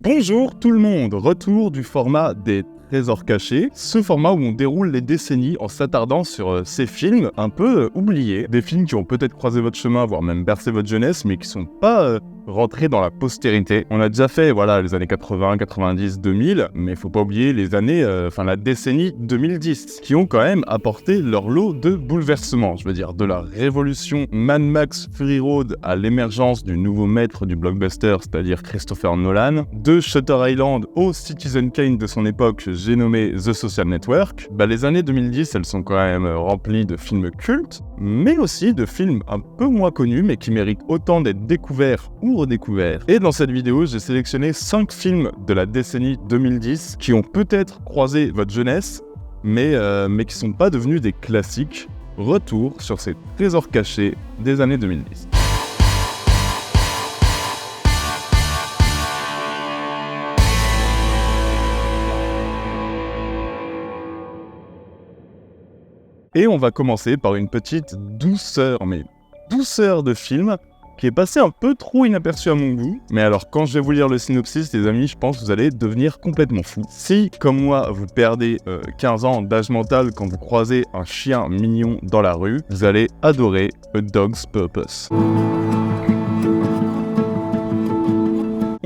Bonjour tout le monde, retour du format des trésors cachés, ce format où on déroule les décennies en s'attardant sur ces films un peu oubliés, des films qui ont peut-être croisé votre chemin, voire même bercé votre jeunesse, mais qui sont pas rentrés dans la postérité. On a déjà fait, les années 80, 90, 2000, mais faut pas oublier les années, la décennie 2010, qui ont quand même apporté leur lot de bouleversements. Je veux dire, de la révolution Mad Max Fury Road à l'émergence du nouveau maître du blockbuster, c'est-à-dire Christopher Nolan, de Shutter Island au Citizen Kane de son époque, j'ai nommé The Social Network. Les années 2010, elles sont quand même remplies de films cultes, mais aussi de films un peu moins connus, mais qui méritent autant d'être découverts ou redécouverts. Et dans cette vidéo, j'ai sélectionné 5 films de la décennie 2010 qui ont peut-être croisé votre jeunesse, mais qui sont pas devenus des classiques. Retour sur ces trésors cachés des années 2010. Et on va commencer par une petite douceur de film qui est passée un peu trop inaperçue à mon goût. Mais alors, quand je vais vous lire le synopsis, les amis, je pense que vous allez devenir complètement fous. Si, comme moi, vous perdez 15 ans d'âge mental quand vous croisez un chien mignon dans la rue, vous allez adorer A Dog's Purpose.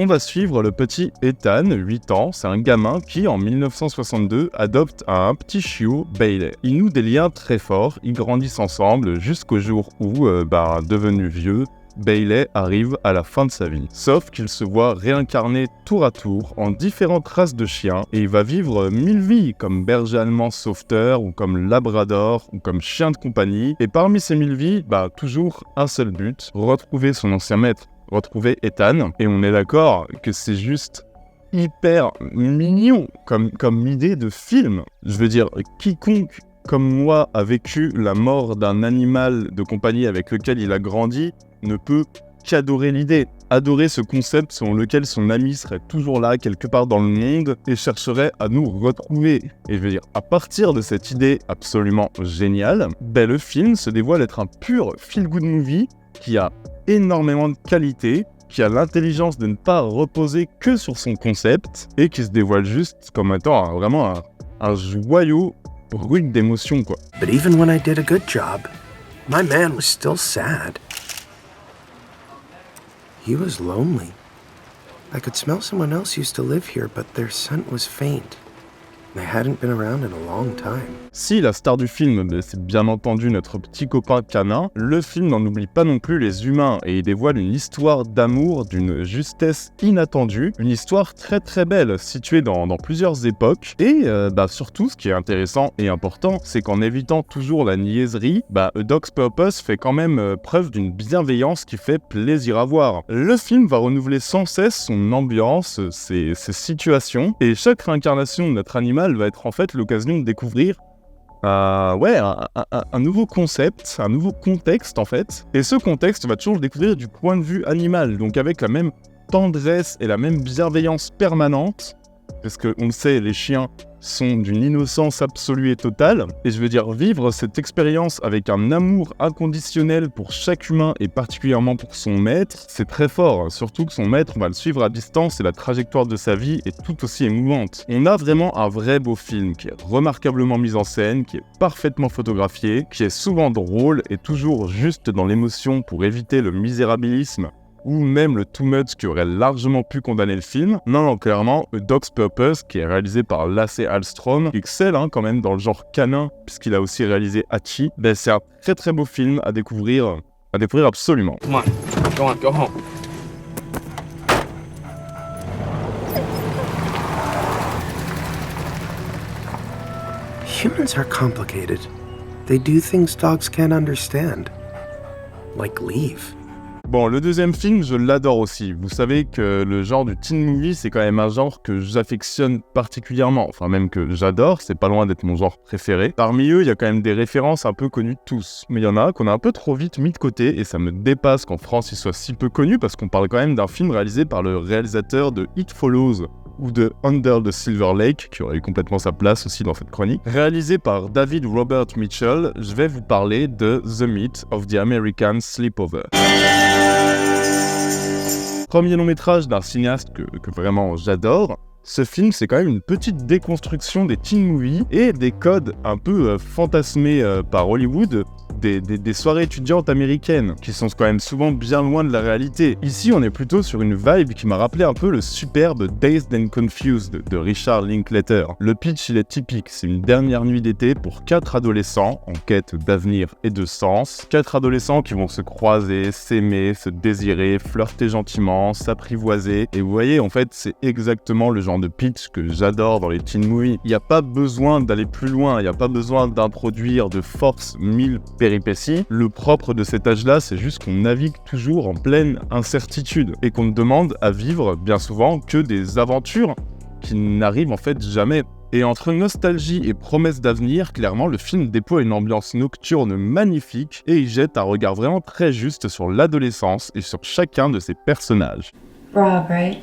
On va suivre le petit Ethan, 8 ans, c'est un gamin qui, en 1962, adopte un petit chiot, Bailey. Ils nouent des liens très forts, ils grandissent ensemble jusqu'au jour où, devenu vieux, Bailey arrive à la fin de sa vie. Sauf qu'il se voit réincarné tour à tour en différentes races de chiens et il va vivre 1000 vies comme berger allemand sauveteur ou comme labrador ou comme chien de compagnie. Et parmi ces 1000 vies, toujours un seul but, retrouver son ancien maître. Retrouver Ethan, et on est d'accord que c'est juste hyper mignon comme idée de film. Je veux dire, quiconque comme moi a vécu la mort d'un animal de compagnie avec lequel il a grandi ne peut qu'adorer l'idée. Adorer ce concept selon lequel son ami serait toujours là quelque part dans le monde et chercherait à nous retrouver. Et je veux dire, à partir de cette idée absolument géniale, le film se dévoile être un pur feel-good movie qui a énormément de qualité, qui a l'intelligence de ne pas reposer que sur son concept et qui se dévoile juste comme étant vraiment un joyau brut d'émotions, quoi. But even when I did a good job, my man was still sad. He was lonely. I could smell someone else used to live here, but their scent was faint. They hadn't been around in a long time. Si la star du film, c'est bien entendu notre petit copain canin, le film n'en oublie pas non plus les humains et il dévoile une histoire d'amour d'une justesse inattendue, une histoire très très belle, située dans plusieurs époques. Et surtout, ce qui est intéressant et important, c'est qu'en évitant toujours la niaiserie, A Dog's Purpose fait quand même preuve d'une bienveillance qui fait plaisir à voir. Le film va renouveler sans cesse son ambiance, ses situations, et chaque réincarnation de notre animal va être en fait l'occasion de découvrir un nouveau concept, un nouveau contexte en fait. Et ce contexte va toujours le découvrir du point de vue animal, donc avec la même tendresse et la même bienveillance permanente, parce qu'on le sait, les chiens sont d'une innocence absolue et totale, et je veux dire, vivre cette expérience avec un amour inconditionnel pour chaque humain et particulièrement pour son maître, c'est très fort, surtout que son maître, on va le suivre à distance et la trajectoire de sa vie est tout aussi émouvante. On a vraiment un vrai beau film qui est remarquablement mis en scène, qui est parfaitement photographié, qui est souvent drôle et toujours juste dans l'émotion pour éviter le misérabilisme ou même le too much qui aurait largement pu condamner le film. Non, clairement, A Dog's Purpose, qui est réalisé par Lasse Hallström, qui excelle quand même dans le genre canin, puisqu'il a aussi réalisé Hachi. C'est un très très beau film à découvrir absolument. Come on, go home. Humans are complicated. They do things dogs can't understand. Like leave. Bon, le deuxième film, je l'adore aussi. Vous savez que le genre du teen movie, c'est quand même un genre que j'affectionne particulièrement. Enfin, même que j'adore, c'est pas loin d'être mon genre préféré. Parmi eux, il y a quand même des références un peu connues de tous. Mais il y en a qu'on a un peu trop vite mis de côté, et ça me dépasse qu'en France, il soit si peu connu, parce qu'on parle quand même d'un film réalisé par le réalisateur de It Follows, ou de Under the Silver Lake, qui aurait eu complètement sa place aussi dans cette chronique. Réalisé par David Robert Mitchell, je vais vous parler de The Myth of the American Sleepover. Premier long métrage d'un cinéaste que vraiment j'adore. Ce film, c'est quand même une petite déconstruction des teen movies et des codes un peu fantasmés par Hollywood, des soirées étudiantes américaines, qui sont quand même souvent bien loin de la réalité. Ici, on est plutôt sur une vibe qui m'a rappelé un peu le superbe Dazed and Confused de Richard Linklater. Le pitch, il est typique, c'est une dernière nuit d'été pour 4 adolescents en quête d'avenir et de sens. 4 adolescents qui vont se croiser, s'aimer, se désirer, flirter gentiment, s'apprivoiser. Et vous voyez, en fait, c'est exactement le genre de pitch que j'adore dans les teen movies. Il n'y a pas besoin d'aller plus loin, il n'y a pas besoin d'introduire de force 1000 péripéties. Le propre de cet âge-là, c'est juste qu'on navigue toujours en pleine incertitude et qu'on ne demande à vivre bien souvent que des aventures qui n'arrivent en fait jamais. Et entre nostalgie et promesse d'avenir, clairement, le film déploie une ambiance nocturne magnifique et il jette un regard vraiment très juste sur l'adolescence et sur chacun de ses personnages. Rob, right?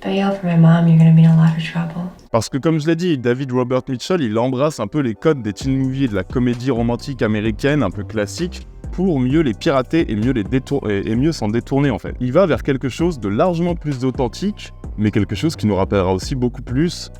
Don't yell for my mom, you're gonna be in a lot of trouble. Parce que comme je l'ai dit, David Robert Mitchell, il embrasse un peu les codes des teen movies et de la comédie romantique américaine un peu classique pour mieux les pirater et mieux s'en détourner en fait. Il va vers quelque chose de largement plus authentique, mais quelque chose qui nous rappellera aussi beaucoup plus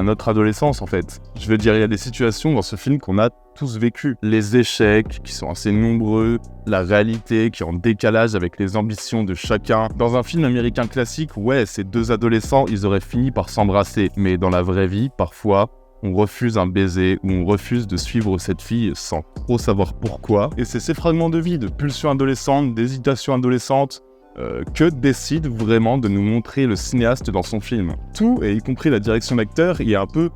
notre adolescence en fait. Je veux dire, il y a des situations dans ce film qu'on a tous vécues. Les échecs qui sont assez nombreux, la réalité qui est en décalage avec les ambitions de chacun. Dans un film américain classique, ouais, ces deux adolescents, ils auraient fini par s'embrasser. Mais dans la vraie vie, parfois, on refuse un baiser ou on refuse de suivre cette fille sans trop savoir pourquoi. Et c'est ces fragments de vie, de pulsions adolescentes, d'hésitations adolescentes, que décide vraiment de nous montrer le cinéaste dans son film. Tout, et y compris la direction d'acteur, il est un peu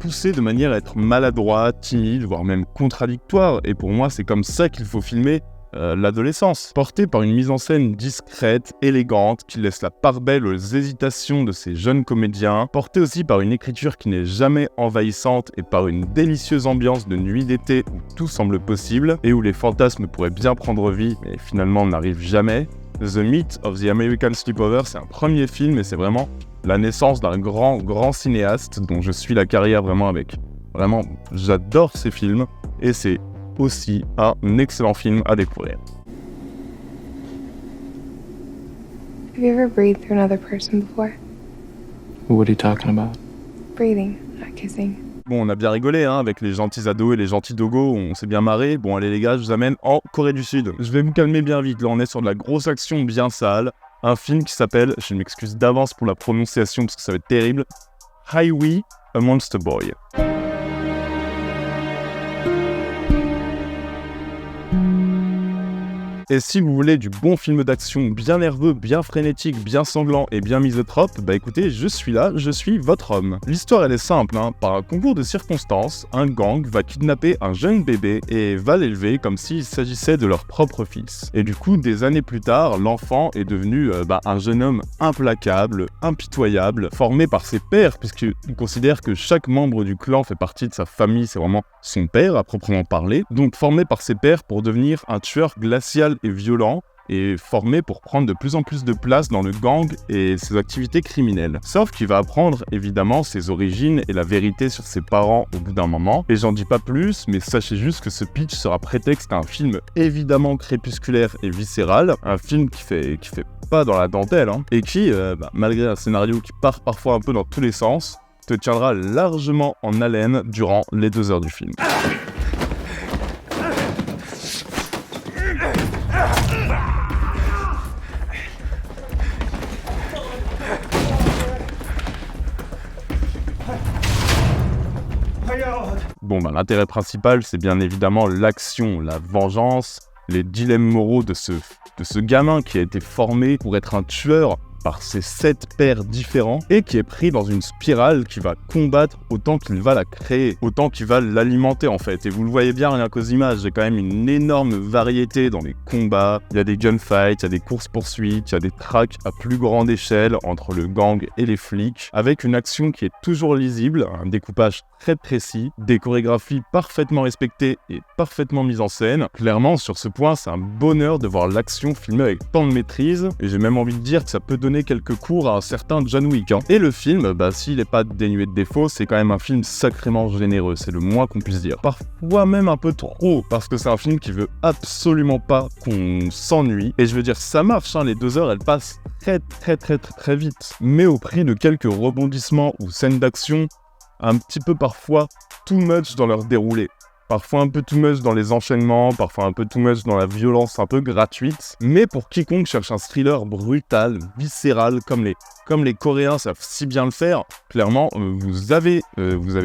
poussé de manière à être maladroit, timide, voire même contradictoire. Et pour moi, c'est comme ça qu'il faut filmer l'adolescence. Porté par une mise en scène discrète, élégante, qui laisse la part belle aux hésitations de ces jeunes comédiens. Porté aussi par une écriture qui n'est jamais envahissante et par une délicieuse ambiance de nuit d'été où tout semble possible et où les fantasmes pourraient bien prendre vie, mais finalement n'arrivent jamais. The Myth of the American Sleepover, c'est un premier film et c'est vraiment la naissance d'un grand cinéaste dont je suis la carrière vraiment avec. Vraiment, j'adore ces films et c'est aussi un excellent film à découvrir. Have you ever breathed through another person before? What are you talking about? Breathing, not kissing. Bon, on a bien rigolé avec les gentils ados et les gentils dogos, on s'est bien marré. Bon, allez les gars, je vous amène en Corée du Sud. Je vais vous calmer bien vite, là on est sur de la grosse action bien sale. Un film qui s'appelle, je m'excuse d'avance pour la prononciation parce que ça va être terrible, Highway, A Monster Boy. Et si vous voulez du bon film d'action bien nerveux, bien frénétique, bien sanglant et bien misotrope, bah écoutez, je suis là, je suis votre homme. L'histoire elle est simple, Par un concours de circonstances, un gang va kidnapper un jeune bébé et va l'élever comme s'il s'agissait de leur propre fils. Et du coup, des années plus tard, l'enfant est devenu un jeune homme implacable, impitoyable, formé par ses pairs, puisqu'il considère que chaque membre du clan fait partie de sa famille, c'est vraiment son père à proprement parler, donc formé par ses pairs pour devenir un tueur glacial et violent, et formé pour prendre de plus en plus de place dans le gang et ses activités criminelles. Sauf qu'il va apprendre évidemment ses origines et la vérité sur ses parents au bout d'un moment, et j'en dis pas plus, mais sachez juste que ce pitch sera prétexte à un film évidemment crépusculaire et viscéral, un film qui fait pas dans la dentelle, et qui, malgré un scénario qui part parfois un peu dans tous les sens, te tiendra largement en haleine durant les 2 heures du film. Bon, l'intérêt principal, c'est bien évidemment l'action, la vengeance, les dilemmes moraux de ce gamin qui a été formé pour être un tueur par ses 7 pères différents et qui est pris dans une spirale qui va combattre autant qu'il va la créer, autant qu'il va l'alimenter en fait. Et vous le voyez bien rien qu'aux images, j'ai quand même une énorme variété dans les combats, il y a des gunfights, il y a des courses-poursuites, il y a des tracks à plus grande échelle entre le gang et les flics, avec une action qui est toujours lisible, un découpage très précis, des chorégraphies parfaitement respectées et parfaitement mises en scène. Clairement, sur ce point, c'est un bonheur de voir l'action filmée avec tant de maîtrise, et j'ai même envie de dire que ça peut donner donner quelques cours à un certain John Wick. Et le film, s'il n'est pas dénué de défauts, c'est quand même un film sacrément généreux, c'est le moins qu'on puisse dire. Parfois même un peu trop, parce que c'est un film qui veut absolument pas qu'on s'ennuie. Et je veux dire, ça marche, les 2 heures, elles passent très vite. Mais au prix de quelques rebondissements ou scènes d'action, un petit peu parfois too much dans leur déroulé. Parfois un peu too much dans les enchaînements, parfois un peu too much dans la violence un peu gratuite. Mais pour quiconque cherche un thriller brutal, viscéral, comme les Coréens savent si bien le faire, clairement, vous avez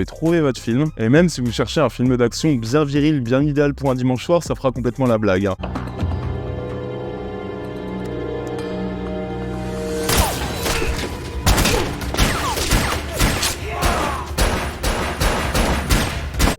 trouvé votre film. Et même si vous cherchez un film d'action bien viril, bien idéal pour un dimanche soir, ça fera complètement la blague.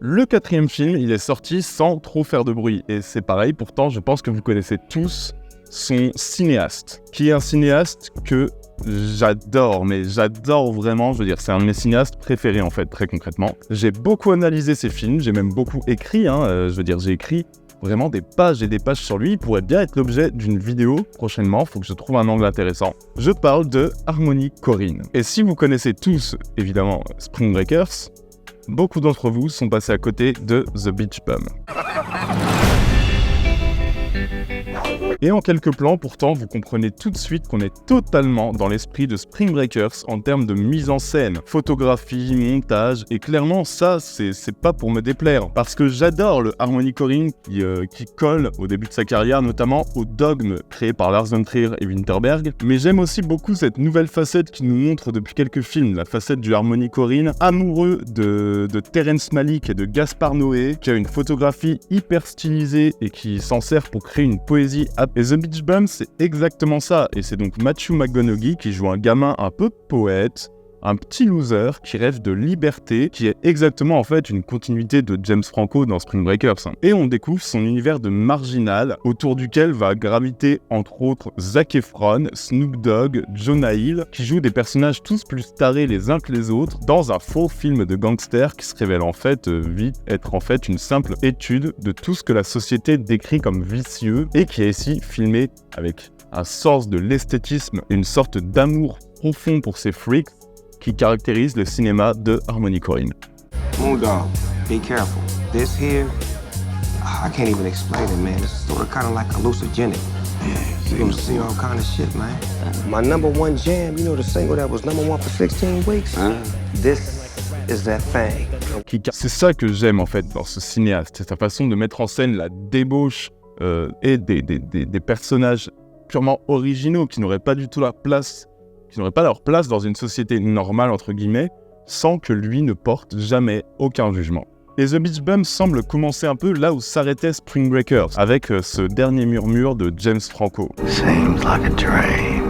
Le 4e film, il est sorti sans trop faire de bruit. Et c'est pareil, pourtant, je pense que vous connaissez tous son cinéaste, qui est un cinéaste que j'adore, mais j'adore vraiment, je veux dire, c'est un de mes cinéastes préférés en fait, très concrètement. J'ai beaucoup analysé ses films, j'ai même beaucoup écrit, je veux dire, j'ai écrit vraiment des pages et des pages sur lui, il pourrait bien être l'objet d'une vidéo prochainement, faut que je trouve un angle intéressant. Je parle de Harmony Korine. Et si vous connaissez tous, évidemment, Spring Breakers, beaucoup d'entre vous sont passés à côté de The Beach Bum. Et en quelques plans, pourtant, vous comprenez tout de suite qu'on est totalement dans l'esprit de Spring Breakers en termes de mise en scène, photographie, montage, et clairement, ça, c'est pas pour me déplaire, parce que j'adore le Harmony Korine qui colle au début de sa carrière, notamment au dogme créé par Lars von Trier et Winterberg, mais j'aime aussi beaucoup cette nouvelle facette qui nous montre depuis quelques films, la facette du Harmony Korine, amoureux de Terrence Malick et de Gaspard Noé, qui a une photographie hyper stylisée et qui s'en sert pour créer une poésie. Et The Beach Bum, c'est exactement ça. Et c'est donc Matthew McConaughey qui joue un gamin un peu poète, un petit loser qui rêve de liberté, qui est exactement en fait une continuité de James Franco dans Spring Breakers. Et on découvre son univers de marginal, autour duquel va graviter entre autres Zac Efron, Snoop Dogg, Jonah Hill, qui jouent des personnages tous plus tarés les uns que les autres, dans un faux film de gangster qui se révèle en fait vite être en fait une simple étude de tout ce que la société décrit comme vicieux, et qui est ici filmé avec un sens de l'esthétisme et une sorte d'amour profond pour ces freaks, qui caractérise le cinéma de Harmony Korine. Moondog, be careful. This here, I can't even explain it, man. It's sort of kind of like hallucinogenic. You're gonna see all kind of shit, man. My #1 jam, you know the single that was #1 for 16 weeks? This is that thing. C'est ça que j'aime en fait dans ce cinéaste, c'est sa façon de mettre en scène la débauche et des personnages purement originaux qui n'auraient pas du tout leur place, qui n'auraient pas leur place dans une société normale, entre guillemets, sans que lui ne porte jamais aucun jugement. Et The Beach Bum semble commencer un peu là où s'arrêtait Spring Breakers, avec ce dernier murmure de James Franco. Seems like a dream.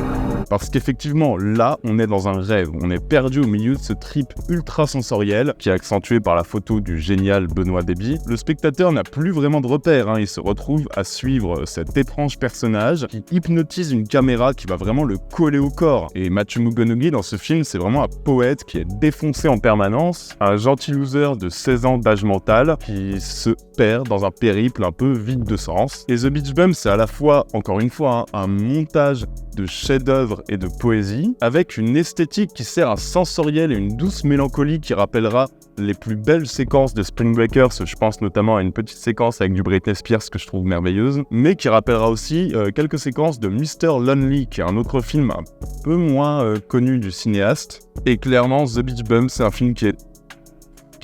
Parce qu'effectivement, là, on est dans un rêve. On est perdu au milieu de ce trip ultra sensoriel qui est accentué par la photo du génial Benoît Deby. Le spectateur n'a plus vraiment de repères. Il se retrouve à suivre cet étrange personnage qui hypnotise une caméra qui va vraiment le coller au corps. Et Matthew McConaughey, dans ce film, c'est vraiment un poète qui est défoncé en permanence, un gentil loser de 16 ans d'âge mental qui se perd dans un périple un peu vide de sens. Et The Beach Bum, c'est à la fois, encore une fois, un montage de chefs-d'œuvre et de poésie, avec une esthétique qui sert à sensoriel et une douce mélancolie qui rappellera les plus belles séquences de Spring Breakers. Je pense notamment à une petite séquence avec du Britney Spears que je trouve merveilleuse, mais qui rappellera aussi quelques séquences de Mr. Lonely, qui est un autre film un peu moins connu du cinéaste. Et clairement, The Beach Bum, c'est un film qui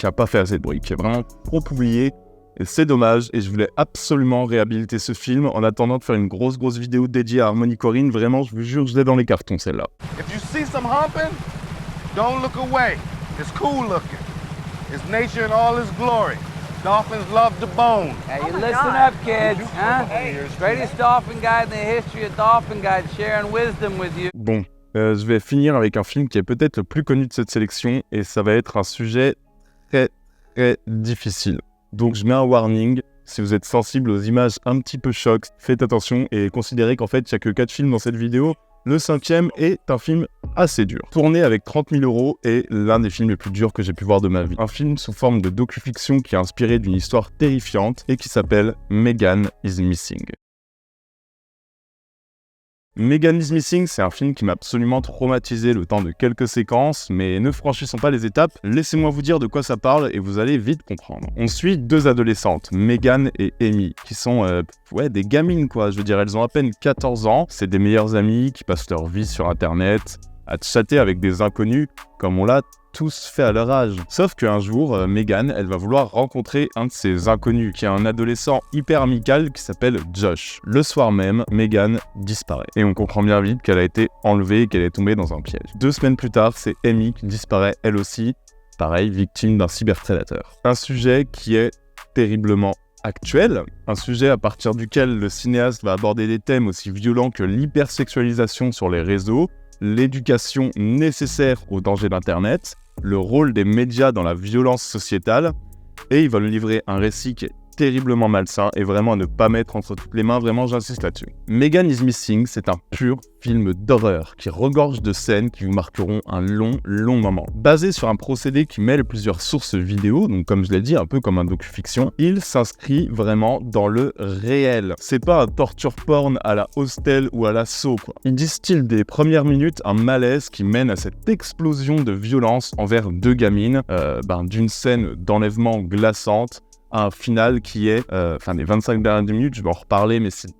a pas fait assez de bruit, qui est vraiment trop oublié. Et c'est dommage, et je voulais absolument réhabiliter ce film en attendant de faire une grosse vidéo dédiée à Harmony Korine. Vraiment, je vous jure, je l'ai dans les cartons, celle-là. If you see some humping, don't look away. It's cool looking. It's nature in all its glory. Dolphins love to bone. Hey, you listen up, kids, huh? Greatest dolphin guide in the history of dolphin guides, sharing wisdom with you. Bon, je vais finir avec un film qui est peut-être le plus connu de cette sélection, et ça va être un sujet très difficile. Donc je mets un warning, si vous êtes sensible aux images un petit peu chocs, faites attention et considérez qu'en fait il n'y a que 4 films dans cette vidéo. Le 5e est un film assez dur. Tourné avec 30 000 € et l'un des films les plus durs que j'ai pu voir de ma vie. Un film sous forme de docu-fiction qui est inspiré d'une histoire terrifiante et qui s'appelle Megan is Missing. Megan is Missing, c'est un film qui m'a absolument traumatisé le temps de quelques séquences, mais ne franchissons pas les étapes, laissez-moi vous dire de quoi ça parle et vous allez vite comprendre. On suit deux adolescentes, Megan et Amy, qui sont des gamines quoi, je veux dire, elles ont à peine 14 ans, c'est des meilleures amies qui passent leur vie sur internet, à chatter avec des inconnus, comme on l'a tous fait à leur âge. Sauf qu'un jour, Megan, elle va vouloir rencontrer un de ces inconnus, qui est un adolescent hyper amical qui s'appelle Josh. Le soir même, Megan disparaît. Et on comprend bien vite qu'elle a été enlevée et qu'elle est tombée dans un piège. 2 semaines plus tard, c'est Amy qui disparaît elle aussi, pareil, victime d'un cyberprédateur. Un sujet qui est terriblement actuel, un sujet à partir duquel le cinéaste va aborder des thèmes aussi violents que l'hypersexualisation sur les réseaux, l'éducation nécessaire aux dangers d'Internet, le rôle des médias dans la violence sociétale, et il va nous livrer un récit qui est terriblement malsain et vraiment à ne pas mettre entre toutes les mains, vraiment j'insiste là-dessus. Megan is Missing, c'est un pur film d'horreur qui regorge de scènes qui vous marqueront un long moment. Basé sur un procédé qui mêle plusieurs sources vidéo, donc comme je l'ai dit, un peu comme un docu-fiction, il s'inscrit vraiment dans le réel. C'est pas un torture porn à la Hostel ou à la Saw, quoi. Il distille des premières minutes un malaise qui mène à cette explosion de violence envers 2 gamines, d'une scène d'enlèvement glaçante, à un final qui est, les 25 dernières minutes, je vais en reparler, mais c'est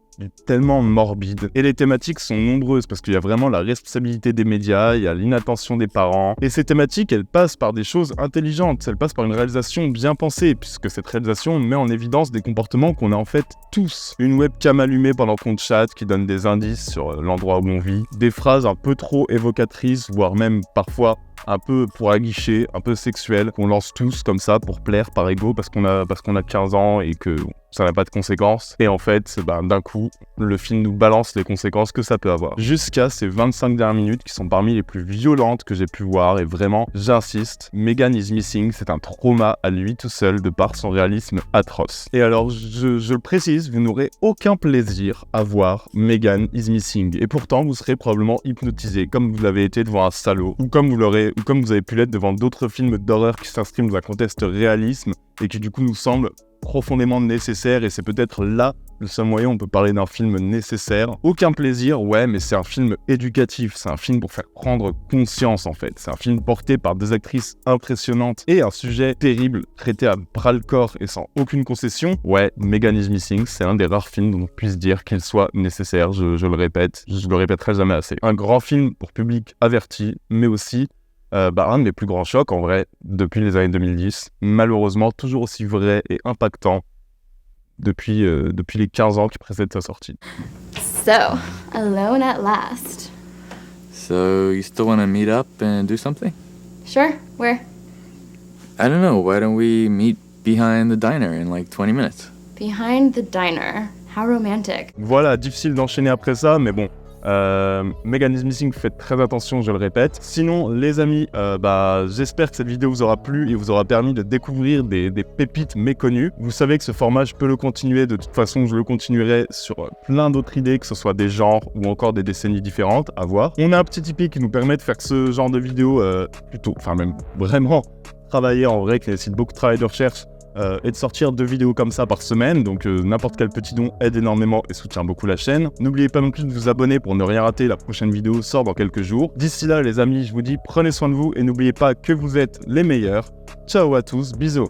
tellement morbide. Et les thématiques sont nombreuses, parce qu'il y a vraiment la responsabilité des médias, il y a l'inattention des parents, et ces thématiques, elles passent par des choses intelligentes, elles passent par une réalisation bien pensée, puisque cette réalisation met en évidence des comportements qu'on a en fait tous. Une webcam allumée pendant qu'on chatte, qui donne des indices sur l'endroit où on vit, des phrases un peu trop évocatrices, voire même parfois un peu pour aguicher, un peu sexuel, qu'on lance tous comme ça pour plaire par ego parce qu'on a 15 ans et que ça n'a pas de conséquences. Et en fait, d'un coup, le film nous balance les conséquences que ça peut avoir. Jusqu'à ces 25 dernières minutes qui sont parmi les plus violentes que j'ai pu voir. Et vraiment, j'insiste, Megan is Missing, c'est un trauma à lui tout seul de par son réalisme atroce. Et alors, je le précise, vous n'aurez aucun plaisir à voir Megan is Missing. Et pourtant, vous serez probablement hypnotisé, comme vous l'avez été devant un salaud, ou comme vous avez pu l'être devant d'autres films d'horreur qui s'inscrivent dans un contexte réalisme et qui du coup nous semblent profondément nécessaire, et c'est peut-être là le seul moyen où on peut parler d'un film nécessaire. Aucun plaisir, ouais, mais c'est un film éducatif, c'est un film pour faire prendre conscience en fait. C'est un film porté par 2 actrices impressionnantes et un sujet terrible traité à bras-le-corps et sans aucune concession. Ouais, Megan is Missing, c'est un des rares films dont on puisse dire qu'il soit nécessaire, je le répète, je le répéterai jamais assez. Un grand film pour public averti, mais aussi un de mes plus grands chocs en vrai depuis les années 2010, malheureusement toujours aussi vrai et impactant depuis les 15 ans qui précèdent sa sortie. So, alone at last. So, you still want to meet up and do something? Sure, where? I don't know, why don't we meet behind the diner in like 20 minutes? Behind the diner. How romantic. Voilà, difficile d'enchaîner après ça, mais bon. Megan is Missing, faites très attention, je le répète. Sinon, les amis, j'espère que cette vidéo vous aura plu et vous aura permis de découvrir des pépites méconnues. Vous savez que ce format, je peux le continuer. De toute façon, je le continuerai sur plein d'autres idées, que ce soit des genres ou encore des décennies différentes, à voir. On a un petit Tipeee qui nous permet de faire ce genre de vidéo même vraiment travailler en vrai, qui nécessite beaucoup de travail de recherche. Et de sortir 2 vidéos comme ça par semaine, donc n'importe quel petit don aide énormément et soutient beaucoup la chaîne. N'oubliez pas non plus de vous abonner pour ne rien rater, la prochaine vidéo sort dans quelques jours. D'ici là les amis, je vous dis prenez soin de vous et n'oubliez pas que vous êtes les meilleurs. Ciao à tous, bisous.